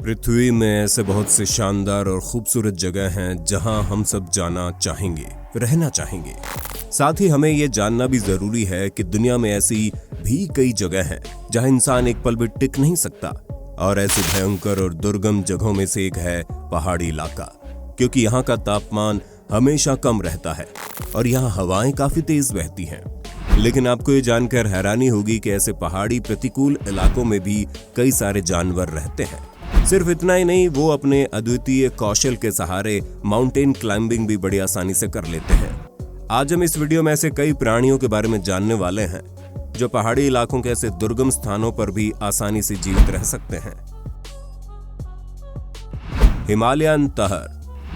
पृथ्वी में ऐसे बहुत से शानदार और खूबसूरत जगह हैं जहां हम सब जाना चाहेंगे, रहना चाहेंगे। साथ ही हमें ये जानना भी जरूरी है कि दुनिया में ऐसी भी कई जगह हैं जहां इंसान एक पल भी टिक नहीं सकता। और ऐसी भयंकर और दुर्गम जगहों में से एक है पहाड़ी इलाका, क्योंकि यहाँ का तापमान हमेशा कम रहता है और यहाँ हवाएं काफी तेज बहती हैं। लेकिन आपको ये जानकर हैरानी होगी कि ऐसे पहाड़ी प्रतिकूल इलाकों में भी कई सारे जानवर रहते हैं। सिर्फ इतना ही नहीं, वो अपने अद्वितीय कौशल के सहारे माउंटेन क्लाइंबिंग भी बड़ी आसानी से कर लेते हैं। आज हम इस वीडियो में ऐसे कई प्राणियों के बारे में जानने वाले हैं जो पहाड़ी इलाकों के ऐसे दुर्गम स्थानों पर भी आसानी से जीवित रह सकते हैं। हिमालयन तहर।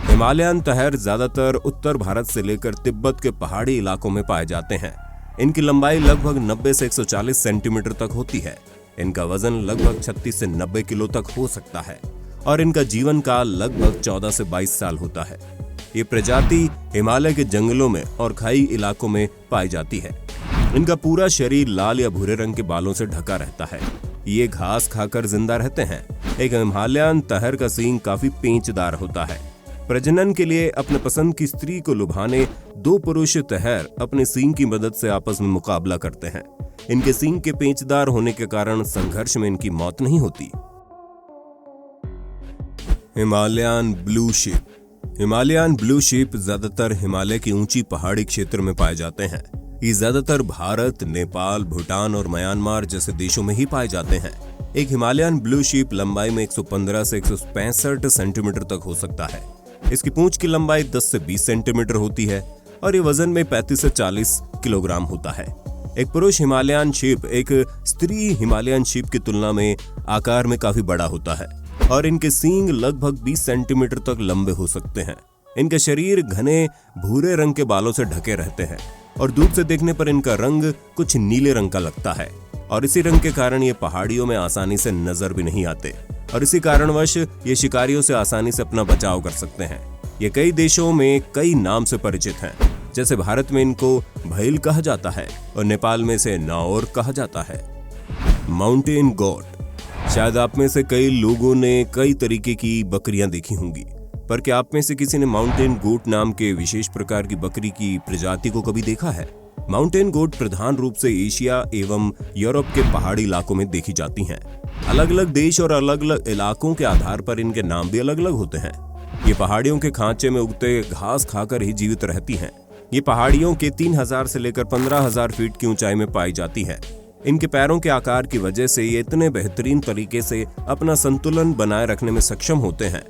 हिमालयन तहर ज्यादातर उत्तर भारत से लेकर तिब्बत के पहाड़ी इलाकों में पाए जाते हैं। इनकी लंबाई लगभग 90 से 140 सेंटीमीटर तक होती है। इनका वजन लगभग 36 से 90 किलो तक हो सकता है और इनका जीवन काल लगभग 14 से 22 साल होता है। ये प्रजाति हिमालय के जंगलों में और खाई इलाकों में पाई जाती है। इनका पूरा शरीर लाल या भूरे रंग के बालों से ढका रहता है। ये घास खाकर जिंदा रहते हैं। एक हिमालयन तहर का सींग काफी पेंचदार होता है। प्रजनन के लिए अपने पसंद की स्त्री को लुभाने दो पुरुष तहर अपने सींग की मदद से आपस में मुकाबला करते हैं। इनके सींग के पेंचदार होने के कारण संघर्ष में इनकी मौत नहीं होती। Himalayan blue sheep. Himalayan blue sheep ज्यादातर हिमालय की ऊंची पहाड़ी क्षेत्र में पाए जाते हैं। ये ज्यादातर भारत, नेपाल, भूटान और म्यांमार जैसे देशों में ही पाए जाते हैं। एक हिमालयन ब्लू शीप लंबाई में 115 से 165 सेंटीमीटर तक हो सकता है। इसकी पूंछ की लंबाई 10 से 20 सेंटीमीटर होती है और ये वजन में 35 से 40 किलोग्राम होता है। एक पुरुष हिमालयन शीप एक स्त्री हिमालयन शीप की तुलना में आकार में काफी बड़ा होता है और इनके सींग लगभग 20 सेंटीमीटर तक लंबे हो सकते हैं। इनके शरीर घने भूरे रंग के बालों से ढके रहते हैं और दूर से देखने पर इनका रंग कुछ नीले रंग का लगता है और इसी रंग के कारण ये पहाड़ियों में आसानी से नजर भी नहीं आते और इसी कारणवश ये शिकारियों से आसानी से अपना बचाव कर सकते हैं। ये कई देशों में कई नाम से परिचित हैं। जैसे भारत में इनको भैल कहा जाता है और नेपाल में इसे नाओर कहा जाता है। Mountain goat. शायद आप में से कई लोगों ने कई तरीके की बकरियां देखी होंगी, पर क्या आप में से किसी ने माउंटेन गोट नाम के विशेष प्रकार की बकरी की प्रजाति को कभी देखा है? माउंटेन गोट प्रधान रूप से एशिया एवं यूरोप के पहाड़ी इलाकों में देखी जाती हैं। अलग अलग देश और अलग अलग इलाकों के आधार पर इनके नाम भी अलग अलग होते हैं। ये पहाड़ियों के खांचे में उगते घास खाकर ही जीवित रहती हैं। ये पहाड़ियों के 3000 से लेकर 15000 फीट की ऊंचाई में पाई जाती है। इनके पैरों के आकार की वजह से ये इतने बेहतरीन तरीके से अपना संतुलन बनाए रखने में सक्षम होते हैं।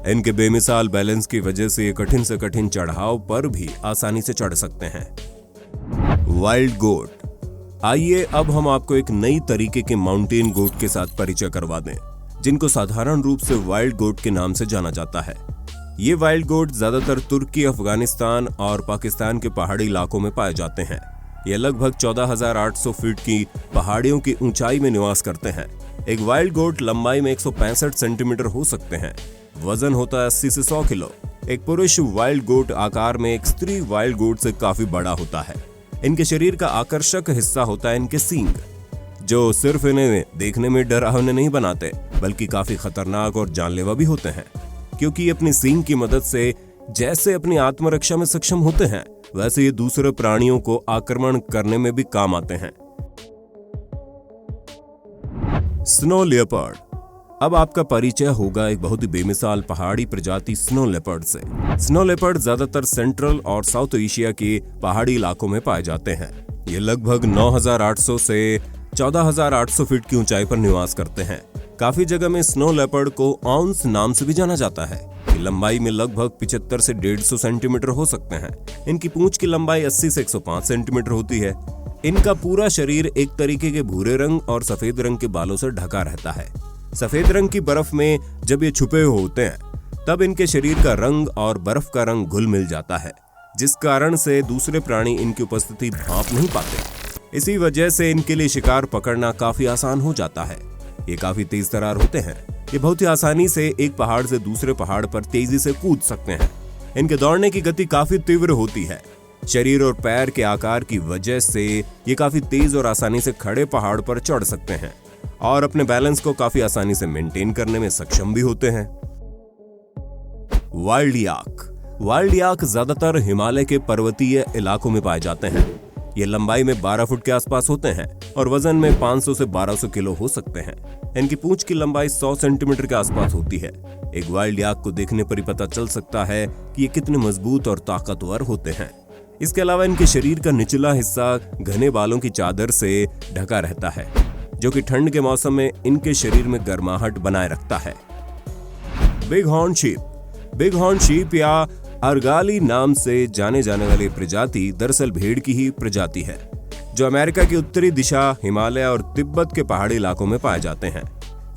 इनके बेमिसाल बैलेंस की वजह से ये कठिन से कठिन चढ़ाव पर भी आसानी से चढ़ सकते हैं। Wild goat. आइए अब हम आपको एक नई तरीके के माउंटेन गोट के साथ परिचय करवा दें, जिनको साधारण रूप से वाइल्ड गोट के नाम से जाना जाता है। ये वाइल्ड गोट ज्यादातर तुर्की, अफगानिस्तान और पाकिस्तान के पहाड़ी इलाकों में पाए जाते हैं। ये लगभग 14,800 फीट की पहाड़ियों की ऊंचाई में निवास करते हैं। एक वाइल्ड गोट लंबाई में 165 सेंटीमीटर हो सकते हैं। वजन होता है 80 से 100 किलो। एक पुरुष वाइल्ड गोट आकार में एक स्त्री वाइल्ड गोट से काफी बड़ा होता है। इनके शरीर का आकर्षक हिस्सा होता है इनके सींग, जो सिर्फ इन्हें देखने में डरावने नहीं बनाते बल्कि काफी खतरनाक और जानलेवा भी होते हैं, क्योंकि अपनी सींग की मदद से जैसे अपनी आत्मरक्षा में सक्षम होते हैं वैसे ये दूसरे प्राणियों को आक्रमण करने में भी काम आते हैं। Snow leopard. अब आपका परिचय होगा एक बहुत ही बेमिसाल पहाड़ी प्रजाति स्नो लेपर्ड से। स्नो लेपर्ड ज्यादातर सेंट्रल और साउथ एशिया के पहाड़ी इलाकों में पाए जाते हैं। ये लगभग 9800 से 14800 फीट की ऊंचाई पर निवास करते हैं। काफी जगह में स्नो लेपर्ड को ऑन्स नाम से भी जाना जाता है। लंबाई में लगभग 75 से 150 सेंटीमीटर हो सकते हैं। इनकी पूंछ की लंबाई 80 से 105 सेंटीमीटर होती है। इनका पूरा शरीर एक तरीके के भूरे रंग और सफेद रंग के बालों से ढका रहता है। सफेद रंग की बर्फ में जब ये छुपे होते हैं तब इनके शरीर का रंग और बर्फ का रंग घुल मिल जाता है, जिस कारण से दूसरे प्राणी इनकी उपस्थिति भांप नहीं पाते। इसी वजह से इनके लिए शिकार पकड़ना काफी आसान हो जाता है। ये काफी तेज तरार होते हैं। ये बहुत ही आसानी से एक पहाड़ से दूसरे पहाड़ पर तेजी से कूद सकते हैं। इनके दौड़ने की गति काफी तीव्र होती है। शरीर और पैर के आकार की वजह से ये काफी तेज और आसानी से खड़े पहाड़ पर चढ़ सकते हैं। और अपने बैलेंस को काफी आसानी से मेंटेन करने में सक्षम भी होते हैं। वाइल्ड याक ज्यादातर हिमालय के पर्वतीय इलाकों में पाए जाते हैं। ये लंबाई में 12 फुट के आसपास होते हैं और वजन में 500 से 1200 किलो हो सकते हैं। इनकी पूंछ की लंबाई 100 सेंटीमीटर के आसपास होती है। एक वाइल्ड याक को देखने पर ही पता चल सकता है कि ये कितने मजबूत और ताकतवर होते हैं। इसके अलावा इनके शरीर का निचला हिस्सा घने बालों की चादर से ढका रहता है, जो कि ठंड के मौसम में इनके शरीर में गर्माहट बनाए रखता है। बिग हॉर्न शीप या अर्गाली नाम से जाने जाने वाली प्रजाति दरअसल भेड़ की ही प्रजाति है, जो अमेरिका की उत्तरी दिशा, हिमालय और तिब्बत के पहाड़ी इलाकों में पाए जाते हैं।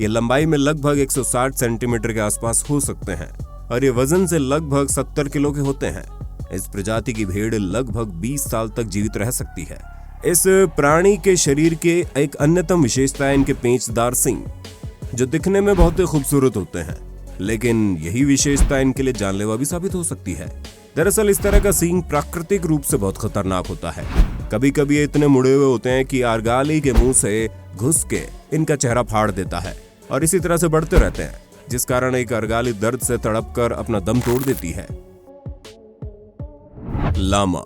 ये लंबाई में लगभग 160 सेंटीमीटर के आसपास हो सकते हैं और ये वजन से लगभग 70 किलो के होते हैं। इस प्रजाति की भेड़ लगभग 20 साल तक जीवित रह सकती है। इस प्राणी के शरीर के एक अन्यतम विशेषता है इनके पेंचदार सींग, जो दिखने में बहुत ही खूबसूरत होते हैं, लेकिन यही विशेषता इनके लिए जानलेवा भी साबित हो सकती है। दरअसल इस तरह का सींग प्राकृतिक रूप से बहुत खतरनाक होता है। कभी कभी ये इतने मुड़े हुए होते हैं कि अर्गाली के मुंह से घुस के इनका चेहरा फाड़ देता है और इसी तरह से बढ़ते रहते हैं, जिस कारण एक अर्गाली दर्द से तड़पकर अपना दम तोड़ देती है। लामा।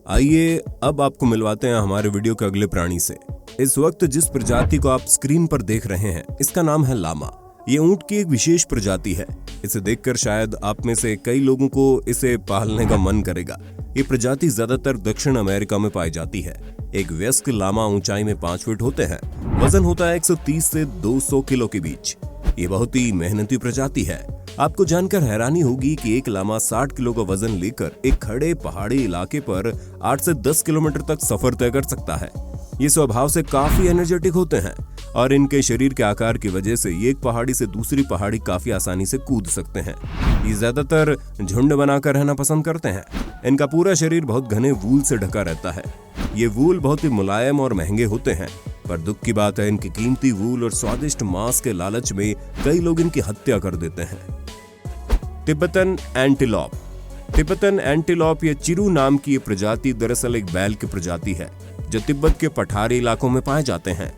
आइए अब आपको मिलवाते हैं हमारे वीडियो के अगले प्राणी से। इस वक्त जिस प्रजाति को आप स्क्रीन पर देख रहे हैं, इसका नाम है लामा। ये ऊंट की एक विशेष प्रजाति है। इसे देखकर शायद आप में से कई लोगों को इसे पालने का मन करेगा। ये प्रजाति ज्यादातर दक्षिण अमेरिका में पाई जाती है। एक वयस्क लामा ऊंचाई में 5 फीट होते हैं। वजन होता है 130 से 200 किलो के बीच। ये बहुत ही मेहनती प्रजाति है। आपको जानकर हैरानी होगी कि एक लामा 60 किलो का वजन लेकर एक खड़े पहाड़ी इलाके पर 8 से 10 किलोमीटर तक सफर तय कर सकता है। ये स्वभाव से काफी एनर्जेटिक होते हैं और इनके शरीर के आकार की वजह से ये एक पहाड़ी से दूसरी पहाड़ी काफी आसानी से कूद सकते हैं। ये ज्यादातर झुंड बनाकर रहना पसंद करते हैं। इनका पूरा शरीर बहुत घने वूल से ढका रहता है। ये वूल बहुत ही मुलायम और महंगे होते हैं, पर दुख की बात है इनकी कीमती वूल और स्वादिष्ट मांस के लालच में कई लोग इनकी हत्या कर देते हैं। तिब्बतन एंटीलॉप या चिरू नाम की ये प्रजाति दरअसल एक बैल की प्रजाति है, जो तिब्बत के पठारी इलाकों में पाए जाते हैं।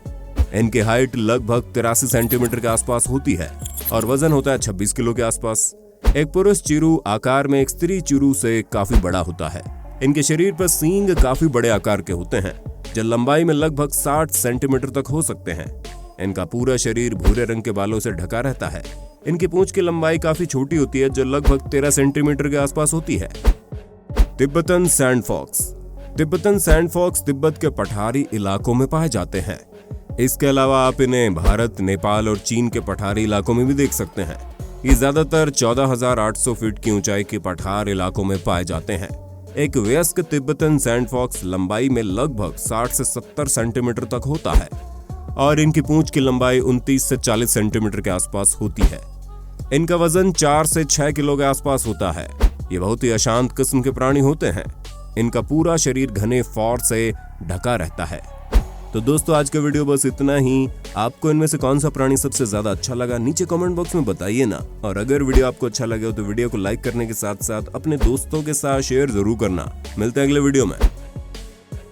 इनकी हाइट लगभग 83 सेंटीमीटर के आसपास होती है और वजन होता है 26 किलो के आसपास। एक पुरुष चिरू आकार में एक स्त्री चिरू से काफी बड़ा होता है। इनके शरीर पर सींग काफी बड़े आकार के होते हैं, जो लंबाई में लगभग 60 सेंटीमीटर तक हो सकते हैं। इनका पूरा शरीर भूरे रंग के बालों से ढका रहता है। इनकी पूंछ की लंबाई काफी छोटी होती है, जो लगभग 13 सेंटीमीटर के आसपास होती है। तिब्बतन सैंड फॉक्स तिब्बत के पठारी इलाकों में पाए जाते हैं। इसके अलावा आप इन्हें भारत, नेपाल और चीन के पठारी इलाकों में भी देख सकते हैं। ये ज्यादातर 14,800 फीट की ऊंचाई के पठार इलाकों में पाए जाते हैं। एक वयस्क तिब्बतन सैंड फॉक्स लंबाई में लगभग 60 से 70 सेंटीमीटर तक होता है और इनकी पूंछ की लंबाई 29 से 40 सेंटीमीटर के आसपास होती है। इनका वजन 4 से 6 किलो के आसपास होता है। ये बहुत ही अशांत किस्म के प्राणी होते हैं। इनका पूरा शरीर घने फौर से ढका रहता है। तो दोस्तों, आज का वीडियो बस इतना ही। आपको इनमें से कौन सा प्राणी सबसे ज्यादा अच्छा लगा, नीचे कमेंट बॉक्स में बताइए ना। और अगर वीडियो आपको अच्छा लगे हो तो वीडियो को लाइक करने के साथ साथ अपने दोस्तों के साथ शेयर जरूर करना। मिलते हैं अगले वीडियो में।